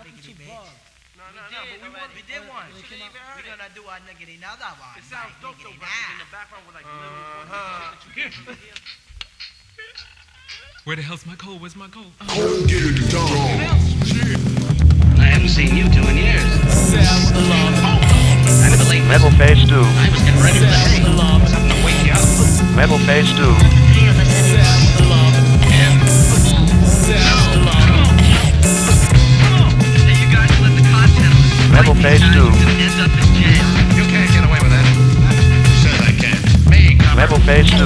Niggity bitch. No, We did one. We're gonna do our niggity another one. It sounds dope though, but in the background with like little voices that you can't really hear. Where the hell's my coal? Where's my coal? Get it done. I haven't seen you two in years. I never late. Metal Phase 2. I was getting ready for the hay. Something to wake you up. Metal Phase 2. Metal Phase 2. You can't get away with that. Who says I can? Me, come Metal Phase 2.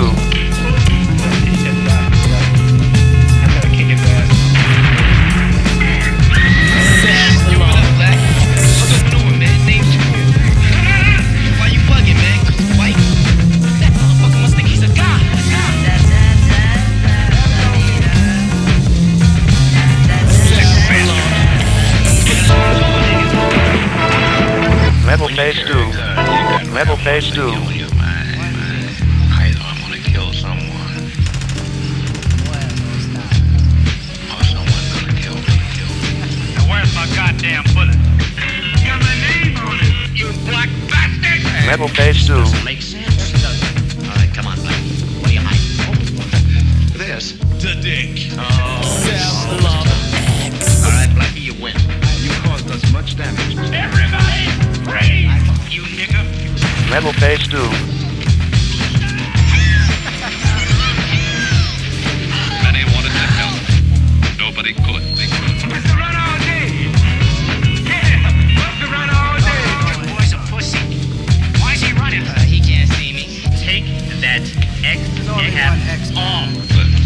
Metal Phase 2. Metal Phase 2. I want to kill someone. Or someone gonna kill me. Now where's my goddamn bullet? You got my name on it, you black bastard! Metal Phase 2. Makes sense, doesn't it? All right, come on, Blackie. What are you hiding? This. The dick. All right, Blackie, you win. You caused us much damage. Everybody, freeze! You nigger. Metal Phase 2. Many wanted to help. Nobody could. Must run all day. Yeah, must run all day. The boy's a pussy. Why is he running? He can't see me. Take that X. You have all.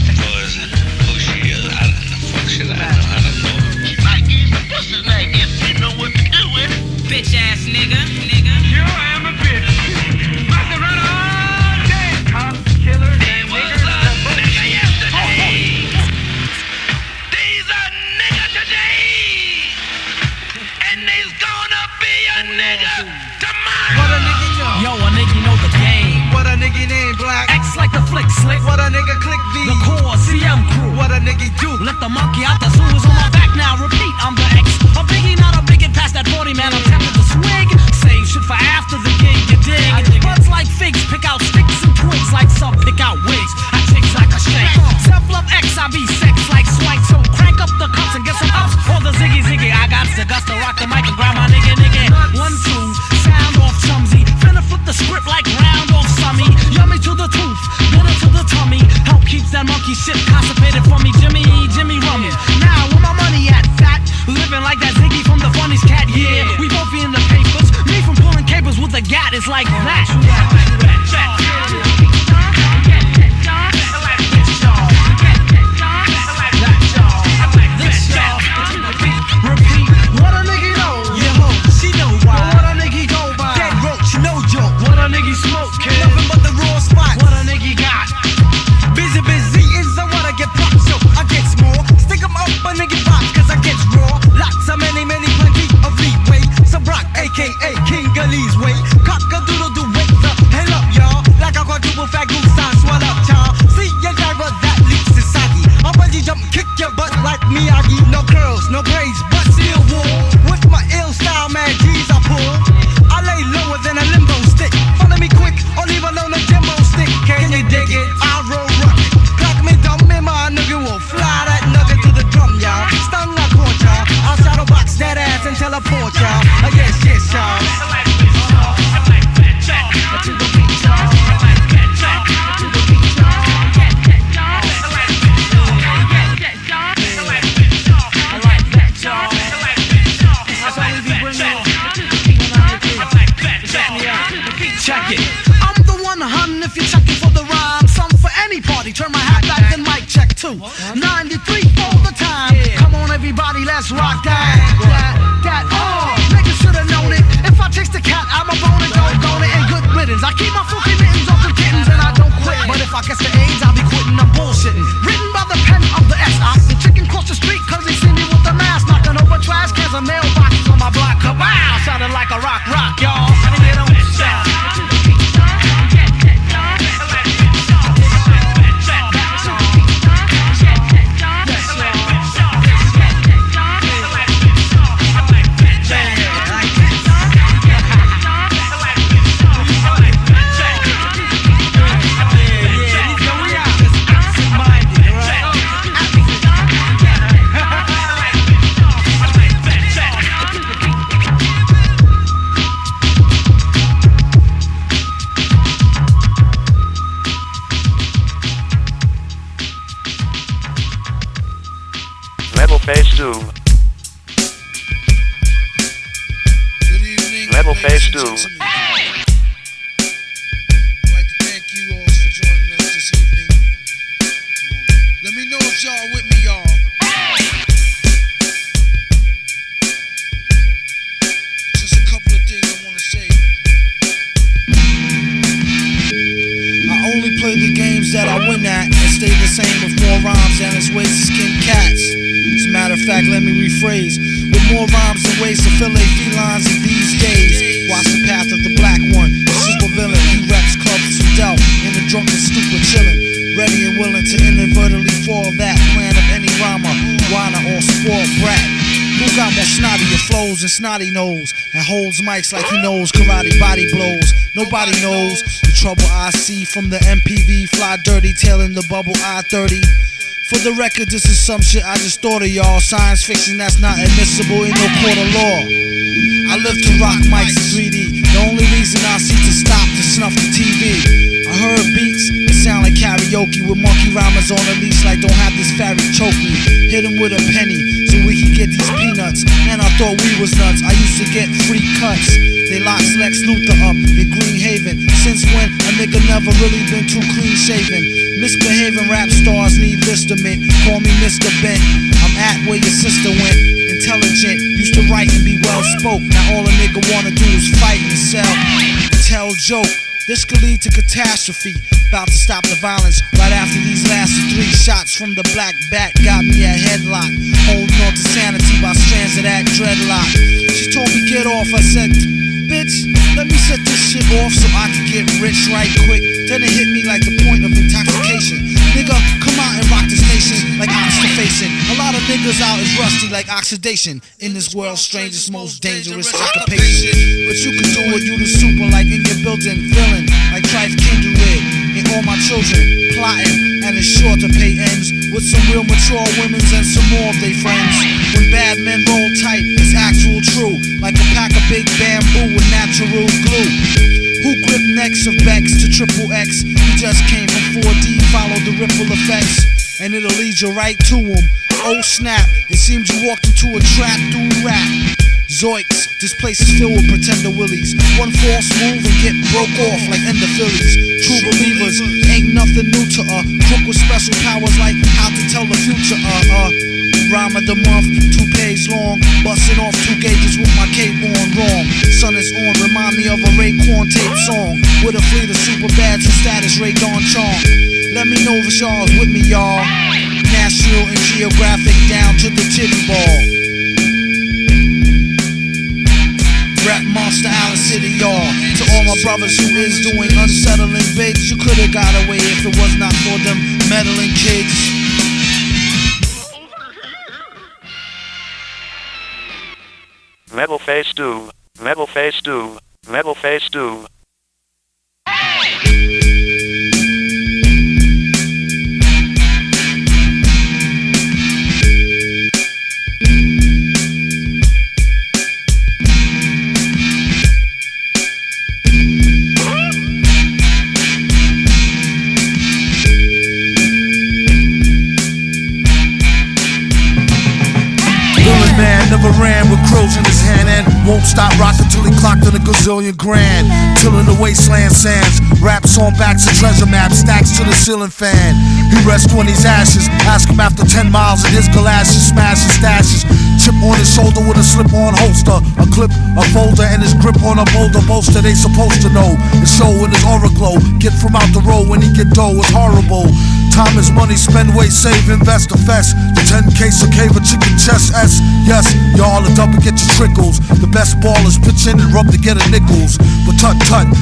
Because who she is, how the fuck should I know? I don't know. He might use the pussy like if he know what to do with it. Bitch ass nigga. You am a bitch. Must run all day. Cops, killers, and niggers. Nigga yesterday. These are nigga today. And there's gonna be a nigga tomorrow. What a nigga know? Yo, a nigga know the game. What a nigga name black. X like the flick slick. What a nigga click V. The core CM crew. What a nigga do. Let the monkey out the zoo is on my back now. Repeat, I'm the X. A biggie, not a bigot. Past that 40 man, I'm tempted to swig. Save shit for after the gig, you dig? Buds like figs, pick out sticks and twigs like some pick out wigs. I chicks like a shake. Self-love X, I be sex like swank. So crank up the cups and get some ups. Or the ziggy. I got the guts to rock the mic and grab my nigga. 1, 2, sound off chumsy. Finna flip the script like round off summy. Yummy to the tooth, bitter to the tummy. Help keeps that monkey shit constipated for me. Jimmy Rummy. Now where my money at, fat? Living like that Ziggy from the Funnies cat, yeah. We both be in the papers. Me from pulling capers with a gat is like that. Repeat, what a nigga know? Yeah, ho, she know why. What a nigga go by? Dead roach, no joke. What a nigga smoke, kid? Nothing but the raw spot. What a nigga got? Busy is the what I get popped, so I get more. Stick 'em up, a nigga pop, cause I get raw. Lots of many, plenty of leeway. So Brock, aka King Gully's way. Cock-a-doodle-doo, wake the hell up, y'all. Like a quadruple fat goose, I swallow up, y'all. See your driver that leaks is saggy. I'll bungee jump, kick your butt like Miyagi. No curls, no braids, but still wool. With my ill style, mad G's I pull. I lay lower than a limbo stick. Follow me quick, or leave alone a Jimbo stick. Can you dig it? I'll roll rugged. Clock me dumb, and my nigga will fly that nugget to the drum, y'all. Stung like corn, y'all. I'll shadow box that ass and teleport, y'all. Yes, y'all. Check it. I'm the one, hun, if you're checking for the rhyme. Some for any party. Turn my hat back, then mic check too. 93 all the time. Come on, everybody, let's rock that. Niggas should've known it. If I taste the cat, I'm a bone it, don't it, and good riddance. I keep my filthy mittens off the kittens and I don't quit. But if I catch the AIDS, I'll be quitting, I'm bullshitting. Written by the pen of the S.I. The chicken cross the street, cause they see me with the mask. Knocking over trash cans and mailboxes on my block. Wow, sounded like a rock, y'all. And they don't stop. Metal Face Doom. Good evening, Metal ladies Face and Doom. gentlemen. I'd like to thank you all for joining us this evening. Let me know if y'all with me, y'all. Just a couple of things I want to say. I only play the games that I win at and stay the same with more rhymes than it's ways to skin cats. As a matter of fact, let me rephrase. With more rhymes and ways to fillet felines in these days. Watch the path of the black one, the super villain. He reps clubs from Delft in the drunken stupor chillin'. Ready and willing to inadvertently fall that plan of any rhymer, whiner or spoiled brat. Who got more snottier flows and snotty nose and holds mics like he knows karate body blows? Nobody knows the trouble I see from the MPV fly dirty tailing the bubble I-30. For the record, this is some shit I just thought of, y'all. Science fiction that's not admissible in no court of law. I live to rock mics in 3D. The only reason I see to stop to snuff the TV. I heard beats that sound like karaoke with monkey rhymers on a leash like don't have this fairy choke me. Hit him with a penny so we can get these peanuts. And I thought we was nuts. I used to get free cuts. They locked Lex Luthor up in Green Haven. Since when a nigga never really been too clean shaven. Misbehaving rap stars need listament. Call me Mr. Bent. I'm at where your sister went. Intelligent, used to write and be well spoke. Now all a nigga wanna do is fight and sell and tell joke. This could lead to catastrophe. About to stop the violence right after these last 3 shots from the black bat got me a headlock. Holding on to sanity by strands of that dreadlock. She told me get off. I said, bitch, let me set this shit off so I can get rich right quick. Then it hit me like the point of intoxication. Nigga, come out and rock this nation like oxidation. A lot of niggas out is rusty like oxidation. In this world's strangest, most dangerous occupation. But you can do it, you the super like in your building. Villain like Trife Kindred. And all my children plotting. And it's sure to pay ends with some real mature women's and some more of their friends. When bad men roll tight, it's actual true. Like a pack of big bamboo with natural glue. Who grip necks of Bex to triple X? He just came from 4D, follow the ripple effects, and it'll lead you right to him. Oh snap, it seems you walked into a trap through rap. Zoiks, this place is filled with pretender willies. One false move and get broke off like Ender Phillies. True believers, ain't nothing new to crook with special powers like how to tell the future. Rhyme of the month, 2 pages long. Busting off 2 gauges with my cape on wrong. Sun is on, remind me of a Raekwon tape song. With a fleet of super bad to status, Ray Dawn Charm. Let me know if y'all's with me, y'all. National and Geographic down to the titty ball. Rap Monster Island City, y'all. To all my brothers who is doing unsettling bids, you could've got away if it was not for them meddling kids. Metal Face Doom. Metal Face Doom. Metal Face Doom. Man never ran with crows in his hand and won't stop rocking till he clocked in a gazillion grand. Tilling the wasteland sands, raps on backs of treasure maps, stacks to the ceiling fan. He rests when he's ashes, ask him after 10 miles in his galoshes, smash his stashes. Chip on his shoulder with a slip-on holster, a clip, a folder, and his grip on a boulder bolster. They supposed to know his show in his aura glow. Get from out the road when he get dough, it's horrible. Time is money, spend, wait, save, invest, the fest. The 10K so cave a chicken chest S. Yes, y'all are up and get your trickles. The best ballers pitch in and rub to get a nickels. But tut,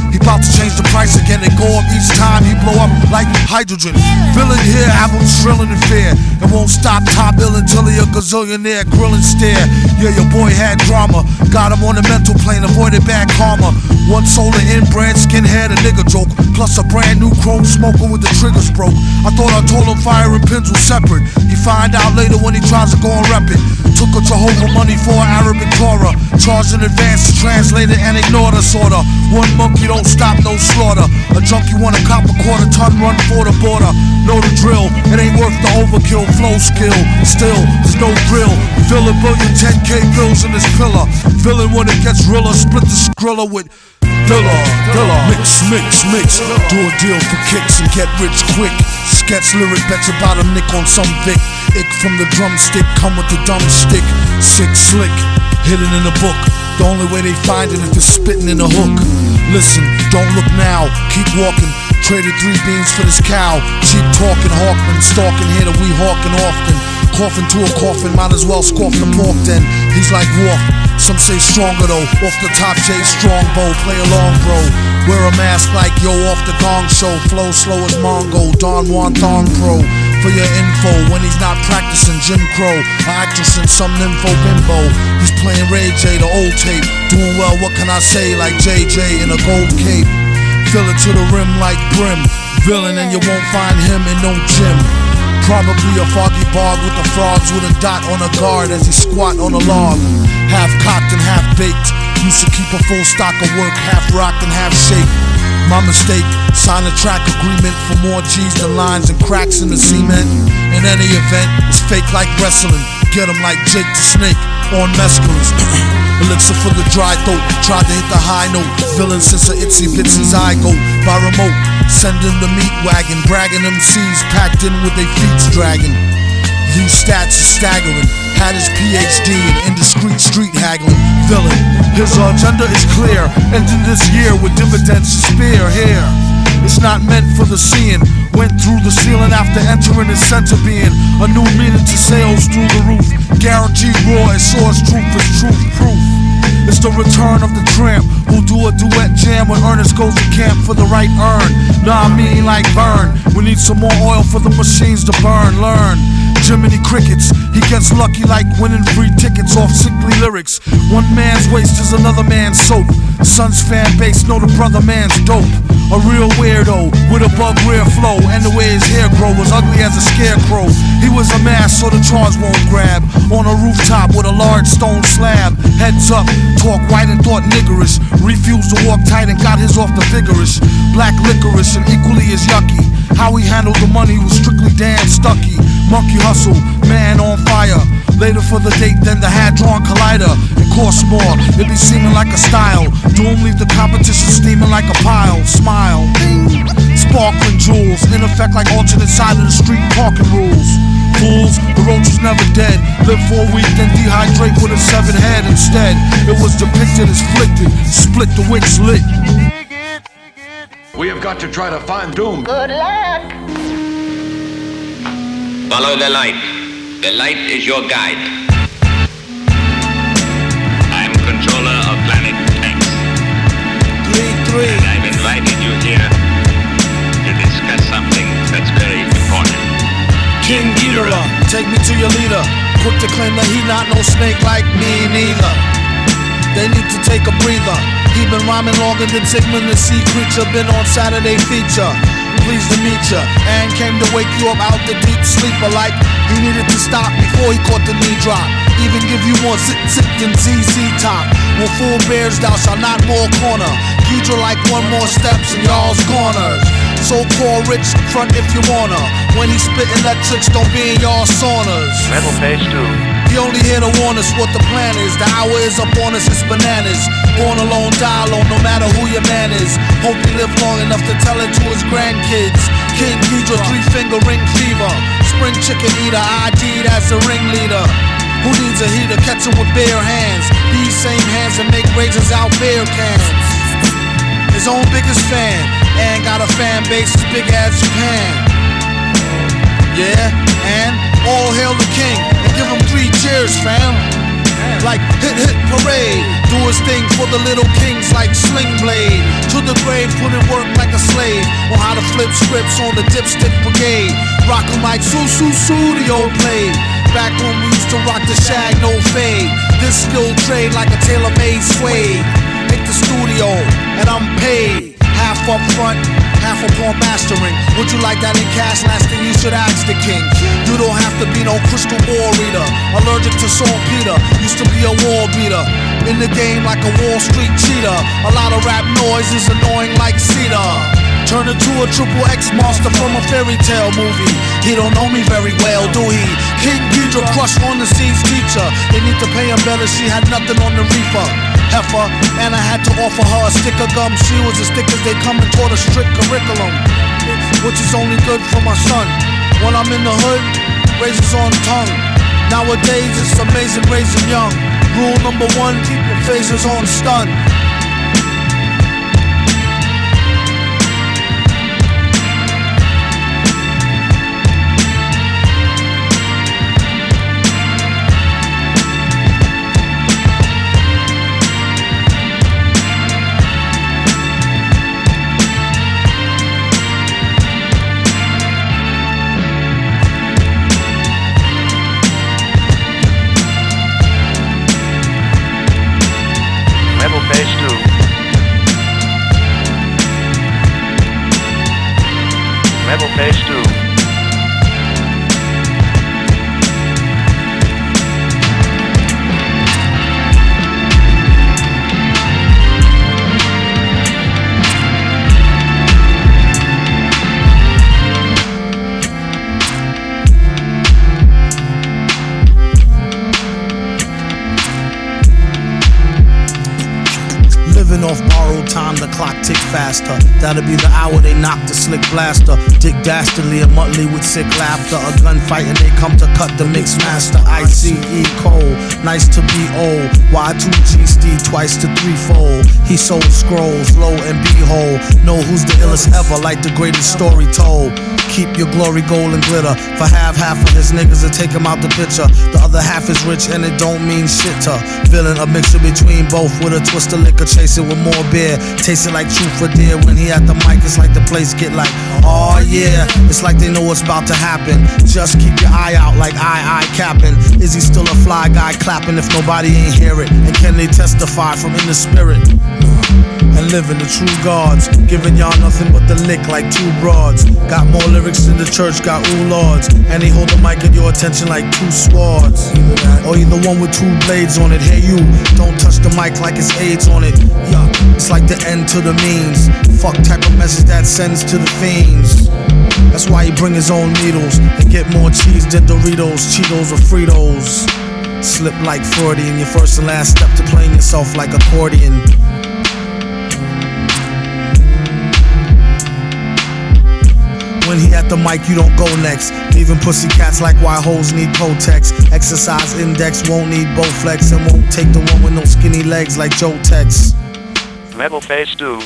he bout to change the price again and go up each time he blow up like hydrogen. Villain here, have him shrilling in fear. And won't stop top ill until he a gazillionaire, grilling stare. Yeah, your boy had drama, got him on the mental plane, avoided bad karma. One solar inbred, skinhead, a nigga joke. Plus a brand new chrome smoker with the triggers broke. I thought I told him fire and pins was separate. He find out later when he tries to go and rep it. Took a Jehovah money for Arabic Torah. Charged in advance to translate it and ignore the order. One monkey don't stop, no slaughter. A junkie want a cop a quarter ton, run for the border. Know the drill, it ain't worth the overkill. Flow skill, still, there's no grill. Fill a billion 10K bills in this pillar. Villain when it gets realer, split the skrilla with Dilla. Mix. Do a deal for kicks and get rich quick. Sketch lyric, bet you about a nick on some Vic. Ick from the drumstick, come with the dumb stick. Sick, slick, hidden in a book. The only way they find it if it's spitting in a hook. Listen, don't look now, keep walking. Traded 3 beans for this cow. Cheap talking, Hawkman, stalking here that we hawking often. Coughing to a coffin, might as well scoff the pork then. He's like Wolf, some say stronger though. Off the top, J Strongbow, play along bro. Wear a mask like yo off the gong show. Flow slow as Mongo, Don Juan Thong Pro. For your info, when he's not practicing Jim Crow, an actress in some nympho bimbo. He's playing Ray J, the old tape. Doing well, what can I say, like JJ in a gold cape. Fill it to the rim like brim. Villain and you won't find him in no gym. Probably a foggy bog with the frogs with a dot on a guard as he squat on a log. Half cocked and half baked. Used to keep a full stock of work, half rocked and half shaped. My mistake, sign a track agreement for more G's than lines and cracks in the cement. In any event, it's fake like wrestling. Get him like Jake the Snake on mescalines. Elixir for the dry throat, tried to hit the high note. Villain since a itsy bitsy zygote. By remote, send him the meat wagon. Bragging MCs packed in with their feet dragging. These stats are staggering. Had his PhD in indiscreet street haggling. Villain, his agenda is clear. Ending this year with dividends to spear here. It's not meant for the seeing. Went through the ceiling after entering his center being. A new meaning to sales through the roof. Guaranteed raw as source truth is truth proof. It's the return of the tramp who'll do a duet jam when Ernest goes to camp for the right earn. Nah, I mean like burn. We need some more oil for the machines to burn. Learn. Jiminy Crickets, he gets lucky like winning free tickets off sickly lyrics. One man's waste is another man's soap. Son's fan base know the brother man's dope. A real weirdo with a bug rear flow, and the way his hair grow was ugly as a scarecrow. He was a mask so the charge won't grab. On a rooftop with a large stone slab. Heads up, talk white and thought niggerish. Refused to walk tight and got his off the vigorous. Black licorice and equally as yucky. How he handled the money was strictly damn stucky. Monkey hustle, man on fire. Later for the date than the Hadron Collider. It costs more, it be seeming like a style. Doom leave the competition steaming like a pile. Smile, ding. Sparkling jewels, in effect like alternate side of the street parking rules. Fools, the roach was never dead. Live for a week, then dehydrate with a severed head instead. It was depicted as flicked, split the wicks lit. We have got to try to find Doom. Good luck. Follow the light. The light is your guide. I'm controller of planet X. 3-3. And I've invited you here to discuss something that's very important. King Ghidorah, take me to your leader. Quick to claim that he not no snake like me neither. They need to take a breather. He been rhyming longer than Sigmund the Sea Creature. Been on Saturday feature. Pleased to meet ya, and came to wake you up out the deep sleeper like he needed to stop before he caught the knee drop. Even give you more zip than ZZ Top. When full bears thou shalt not more corner. Ghidra like one more steps in y'all's corners. So-called rich, front if you wanna. When he spit electrics, don't be in y'all saunas. Metal Phase 2. He only here to warn us what the plan is. The hour is up on us, it's bananas. Born alone, die alone, no matter who your man is. Hope he live long enough to tell it to his grandkids. King Ghidra, 3-finger ring fever. Spring chicken eater, ID'd as a ringleader. Who needs a heater? Catch him with bare hands. These same hands that make raisins out beer cans. His own biggest fan, and got a fan base as big as Japan. Yeah, and all hail the king, and give him 3 cheers, fam. Like hit parade, do his thing for the little kings like Sling Blade. To the grave, put in work like a slave. On how to flip scripts on the dipstick brigade. Rock 'em like the old play. Back when we used to rock the shag, no fade. This skill trade like a tailor-made suede. Hit the studio, and I'm paid. Half up front, half upon mastering. Would you like that in cash? Last thing you should ask the king. You don't have to be no crystal ball reader. Allergic to saltpeter, used to be a wall beater. In the game like a Wall Street cheater. A lot of rap noise is annoying like cedar. Turn into a triple X monster from a fairy tale movie. He don't know me very well, do he? King Ghidra crushed on the scene's teacher. They need to pay him better, she had nothing on the reefer. Heifer, and I had to offer her a stick of gum. She was as thick as they come and taught a strict curriculum, which is only good for my son. When I'm in the hood, razors on tongue. Nowadays it's amazing raising young. Rule number 1, keep your phasers on stun. Metal Phase 2. Metal Phase 2. Living off borrowed time, the clock tick faster. That'll be the hour they knock the slick blaster. Dick Dastardly and Muttley with sick laughter. A gunfight and they come to cut the mix master. ICE Cole, nice to be old. Y2G Steve twice to threefold. He sold scrolls, low and behold. Know who's the illest ever, like the greatest story told. Keep your glory gold and glitter. For half of his niggas to take him out the picture. The other half is rich and it don't mean shit to villain. A mixture between both with a twist of liquor. Chase it with more beer. Taste it like truth for dear. When he at the mic, it's like the place get like, oh yeah. It's like they know what's about to happen. Just keep your eye out like I capping. Is he still a fly guy clapping if nobody ain't hear it? And can they testify from in the spirit? And living the true gods, giving y'all nothing but the lick like two broads. Got more lyrics than the church got ooh lords, and they hold the mic at your attention like two swords. Or either one with two blades on it. Hey you, don't touch the mic like it's AIDS on it. Yeah, it's like the end to the means. Fuck type of message that sends to the fiends. That's why he bring his own needles and get more cheese than Doritos, Cheetos or Fritos. Slip like Freudian, your first and last step to playing yourself like accordion. When he at the mic, you don't go next. Leaving pussy cats like why hoes need Protex. Exercise index won't need Bowflex and won't take the one with no skinny legs like Joe Tex. Metal Phase 2.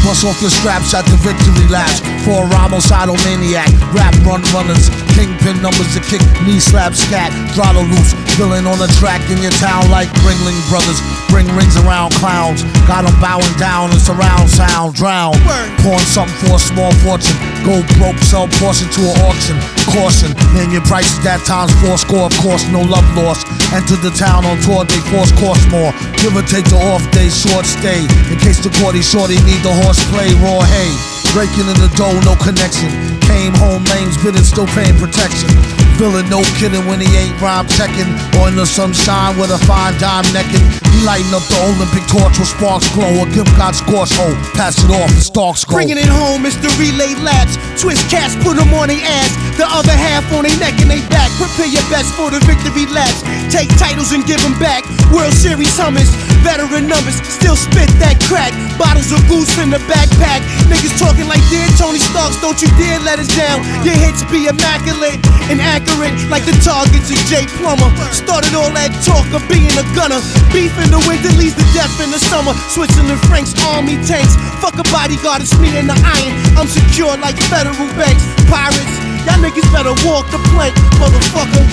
Bust off your straps at the victory laps. For a Ramos-idol maniac. Rap runners, kingpin numbers to kick, knee slap scat, throttle loose. Villain on the track in your town like Ringling Brothers. Bring rings around clowns. Got them bowing down and surround sound. Drown. Pawn something for a small fortune. Go broke, sell portion to an auction. Caution, name your prices that times 4 score. Of course, no love lost. Enter the town on tour, they force cost more. Give or take the off day, short stay. In case the courty shorty need the horse play, raw hay. Breaking in the dough, no connection. Came home, lames bidding, still paying protection. Villain, no kidding when he ain't rhyme checking. Or in the sunshine with a fine dime necking. He lighting up the Olympic torch with sparks glow. A gimp got scorch hole, pass it off and stalks go. Bringing it home, it's the relay laps. Twist cats, put them on their ass. The other half on their neck and they back. Prepare your best for the victory laps. Take titles and give them back. World Series hummus, veteran numbers, still spit that crack. Bottles of goose in the backpack. Niggas talking like dear Tony Starks, don't you dare let us down. Your hits be immaculate and accurate like the targets of Jay Plummer. Started all that talk of being a gunner. Beef in the winter leads to death in the summer. Switzerland Frank's army tanks. Fuck a bodyguard, it's me and the iron. I'm secure like federal banks. Pirates, y'all niggas better walk the plank, motherfucker.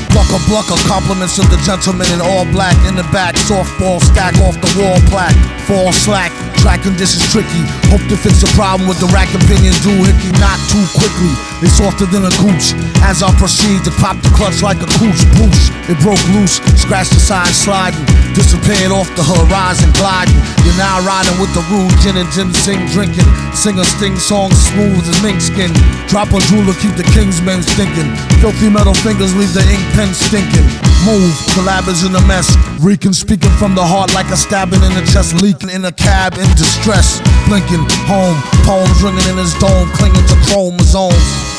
Blucker, compliments of the gentleman in all black. In the back, softball stack off the wall plaque. Fall slack, track conditions tricky. Hope to fix the problem with the rack opinions. Do hickey, not too quickly. They softer than a gooch. As I proceed to pop the clutch like a cooch, boosh. It broke loose, scratched the side sliding, disappeared off the horizon gliding. You're now riding with the rude gin and ginseng drinking. Sing a sting song smooth as mink skin. Drop a jeweler, keep the king's men stinking. Filthy metal fingers leave the ink pen stinking. Move, collab is in a mess. Reeking, speaking from the heart like a stabbing in the chest. Leaking in a cab in distress. Blinking, home, poems ringing in his dome, clinging to chromosomes.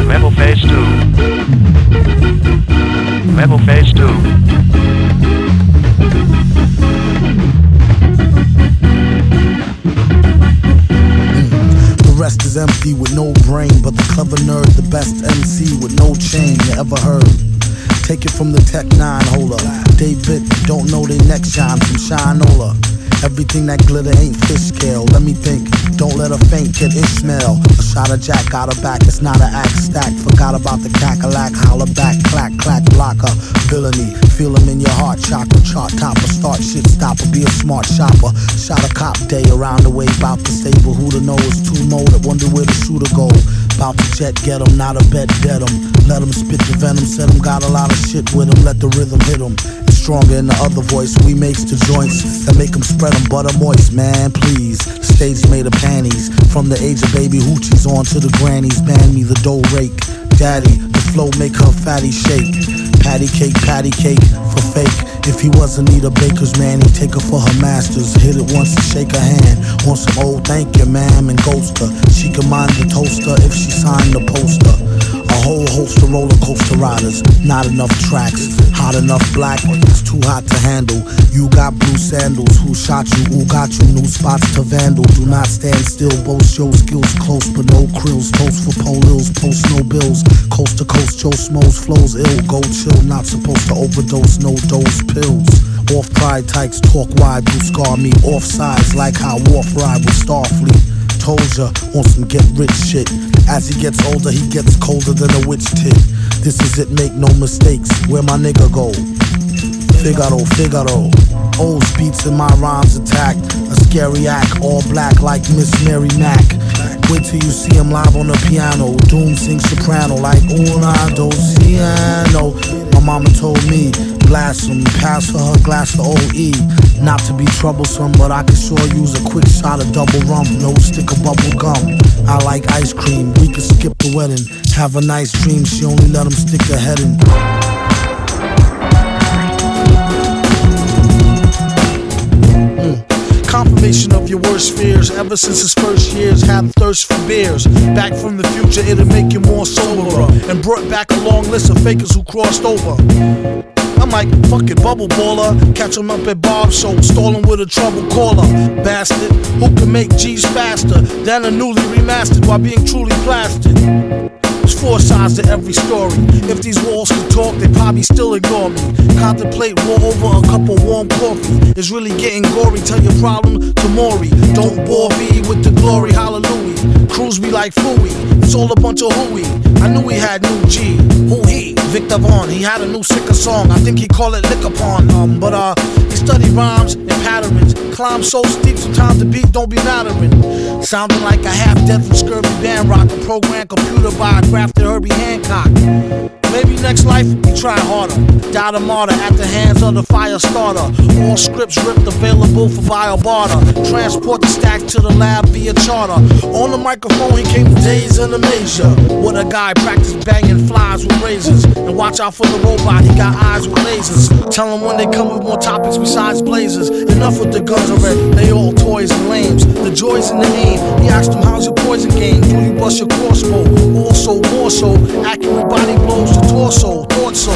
Metal Phase 2. Metal Phase 2. The rest is empty with no brain, but the clever nerd, the best MC with no chain you ever heard. Take it from the Tech 9 holder. David don't know they next shine from Shinola. Everything that glitter ain't fish scale. Let me think, don't let a faint get Ishmael. A shot of Jack got her back, it's not an act stack. Forgot about the cackalack, holler back, clack, clack, blocker. Villainy, feel him in your heart, chakra, chart topper. Start shit stopper, be a smart shopper. Shot a cop day around the way, bout the stable. Who to know is too mo that wonder where the shooter go. Bout to jet, get him, not a bet, dead him. Let him spit the venom, said him, got a lot of shit with him. Let the rhythm hit him. It's stronger in the other voice, we makes the joints that make him spread them butter moist, man, please. Stage made of panties. From the age of baby hoochies on to the grannies. Man me the dough rake. Daddy, the flow make her fatty shake. Patty cake for fake. If he wasn't need a baker's man, he'd take her for her masters. Hit it once and shake her hand. Want some old thank you, ma'am, and ghost her. She can mind the toaster if she signed the poster. A whole host of roller coaster riders. Not enough tracks. Hot enough black, it's too hot to handle. You got blue sandals. Who shot you? Who got you? New spots to vandal. Do not stand still. Boast your skills close, but no krills. Toast for polils. Post no bills. Coast to coast, Joe Smoes flows ill. Go chill. Not supposed to overdose. No dose pills. Off pride tykes talk wide. Do scar me off sides like how Wharf ride with Starfleet. Told ya on some get rich shit. As he gets older, he gets colder than a witch tit. This is it, make no mistakes. Where my nigga go? Figaro. Old beats in my rhymes attack. A scary act, all black like Miss Mary Mack. Wait till you see him live on the piano. Doom sings soprano like una dociano. My mama told me, blast him, pass her glass of OE. Not to be troublesome, but I could sure use a quick shot of double rum. No stick of bubble gum. I like ice cream, we could skip the wedding. Have a nice dream, she only let him stick her head in. Confirmation of your worst fears. Ever since his first years, had thirst for beers. Back from the future, it'll make you more soberer. And brought back a long list of fakers who crossed over. I'm like, fuck it, bubble baller. Catch him up at Bob's show, stalling with a trouble caller. Bastard, who can make G's faster than a newly remastered while being truly plastered? There's four sides to every story. If these walls could talk, they probably still ignore me. Contemplate war over a cup of warm coffee. It's really getting gory, tell your problem to Maury. Don't bore me with the glory, hallelujah. Cruise me like Fooey, it's all a bunch of hooey. I knew he had new G. Who he? Victor Vaughn, he had a new sicker song. I think he called it Liquor Pond. But he studied rhymes and patterns. Climb so steep, sometimes the beat don't be mattering. Sounding like a half dead from scurvy band rock. A program computer by a crafted Herbie Hancock. Maybe next life he try harder. Died a martyr at the hands of the fire starter. All scripts ripped, available for bio barter. Transport the stack to the lab via charter. On the microphone he came to days in the major. What a guy practiced banging flies with razors. And watch out for the robot, he got eyes with lasers. Tell him when they come with more topics besides blazers. Enough with the guns already, they all toys and lames. The joys in the aim, he asked him how's your poison game. Do you bust your crossbow? Also, more so, accurate body blows to torso, thought so.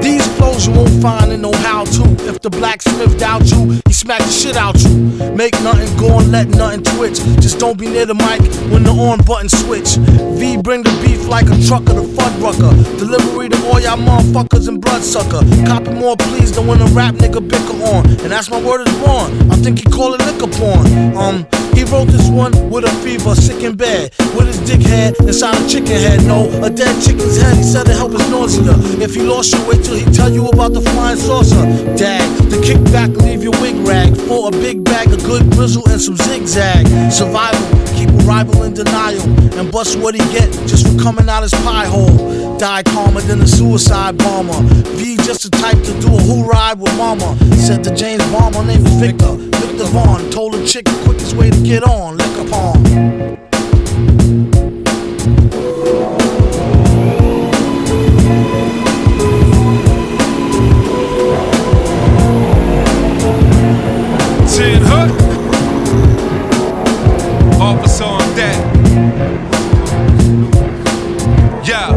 These flows you won't find in no how-to. If the blacksmith doubt you, he smack the shit out you. Make nothing go and let nothing twitch. Just don't be near the mic when the on button switch. V bring the beef like a trucker to Fuddrucker. Delivery to all y'all motherfuckers and bloodsucker. Copy more please than when a rap nigga bicker on. And that's my word is born. I think he call it liquor porn. He wrote this one with a fever, sick in bed, with his dick head inside a chicken head. No, a dead chicken's head. He said it help his nausea. If he lost you, wait till he tell you about the flying saucer. Dag, the kickback leave your wig rag for a big bag of good grizzle and some zigzag. Survival, keep a rival in denial and bust what he get just for coming out his pie hole. Die calmer than a suicide bomber. V just the type to do a who ride with mama. Said to James Bond, my name is Victor Vaughn. Told a chick the quickest way to get on, lick upon. 10 hook. Officer on deck. Yeah.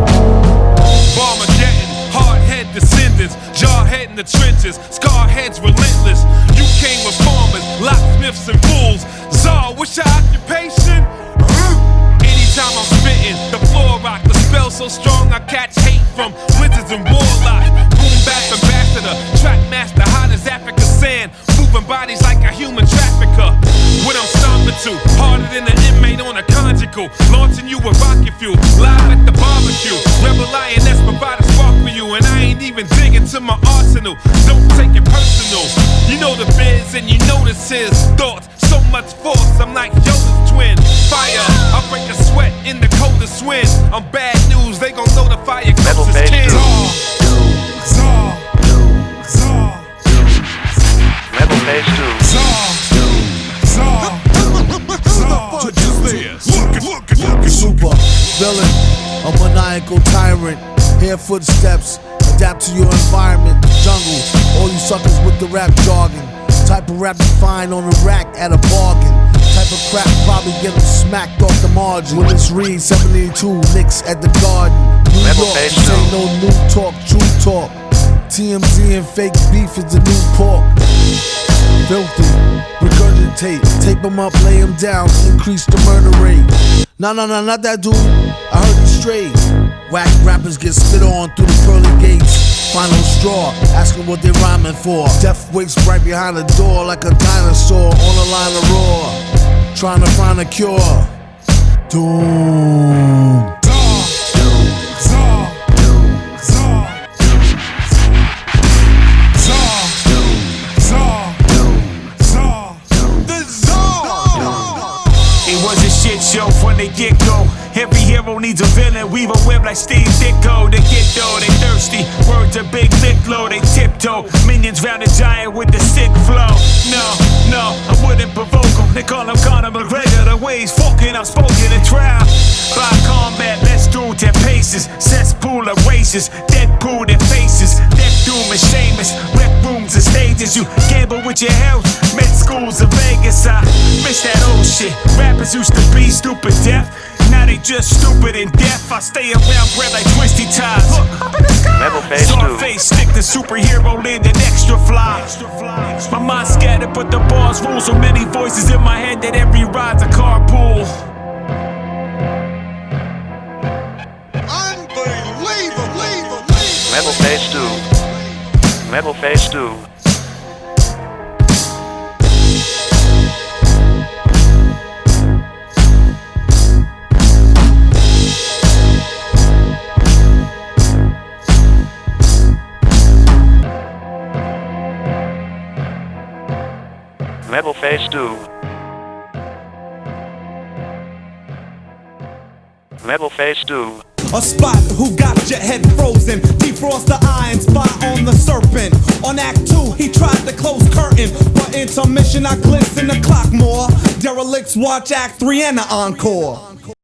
Bombergetting, hard head descendants, jaw head in the trenches, scar heads relentless. You came with farmers, locksmiths and fools. Czar, what's your occupation? Anytime I'm spitting, the floor rock, the spell so strong I catch hate from wizards and warlocks. Boom bap ambassador, track master, hot as Africa sand, moving bodies like a human trafficker. What I'm stomping to, harder than an inmate on a conjugal, launching you with rocket fuel, live at the barbecue. Rebel lioness provide a spark for you, and I ain't even digging to my arsenal. Don't take it personal. You know the biz and you notice his thoughts. So much force, I'm like Yoda's twin. Fire, I break a sweat in the coldest wind. I'm bad news, they gon' notify your closest kin. Metal Phase 2. Super villain, a maniacal tyrant. Hear footsteps, adapt to your environment. Jungle, all you suckers with the rap jargon. Type of rap you find on the rack at a bargain. Type of crap probably get them smacked off the margin. When it's read 72 licks at the garden. New York, this ain't no new talk, true talk. TMZ and fake beef is the new pork. Filthy, regurgitate, tape them up, lay them down, increase the murder rate. Nah, not that dude, I heard you straight. Whack rappers get spit on through the pearly gates. Final straw, asking what they rhyming for. Death waits right behind the door like a dinosaur on a line of roar, trying to find a cure. Doom. It was a shit show from the get-go. Every hero needs a villain, weave a web like Steve Ditko. They get though, they thirsty, words are big, thick, low, they tiptoe. Minions round the giant with the sick flow. No, I wouldn't provoke them. They call him Conor McGregor, the way he's fucking outspoken in trial. By combat, let's do 10 paces. Cesspool of races, Deadpool their faces. Death doom and Seamus, rec rooms and stages. You gamble with your health, med schools in Vegas. I miss that old shit. Rappers used to be stupid deaf. Now they just stupid and deaf. I stay around bread like twisty ties. Look up in the sky. Scarface, stick the superhero landing extra fly. My mind scattered, but the bars rule. So many voices in my head that every ride's a carpool. Unbelievable. Metal Phase 2. Metal Phase 2. Metal Phase 2. Metal Phase 2. A spot who got your head frozen. Defrost the iron spot on the serpent. On Act 2, he tried to close curtain, but intermission I glisten the clock more. Derelicts watch Act 3 and the encore.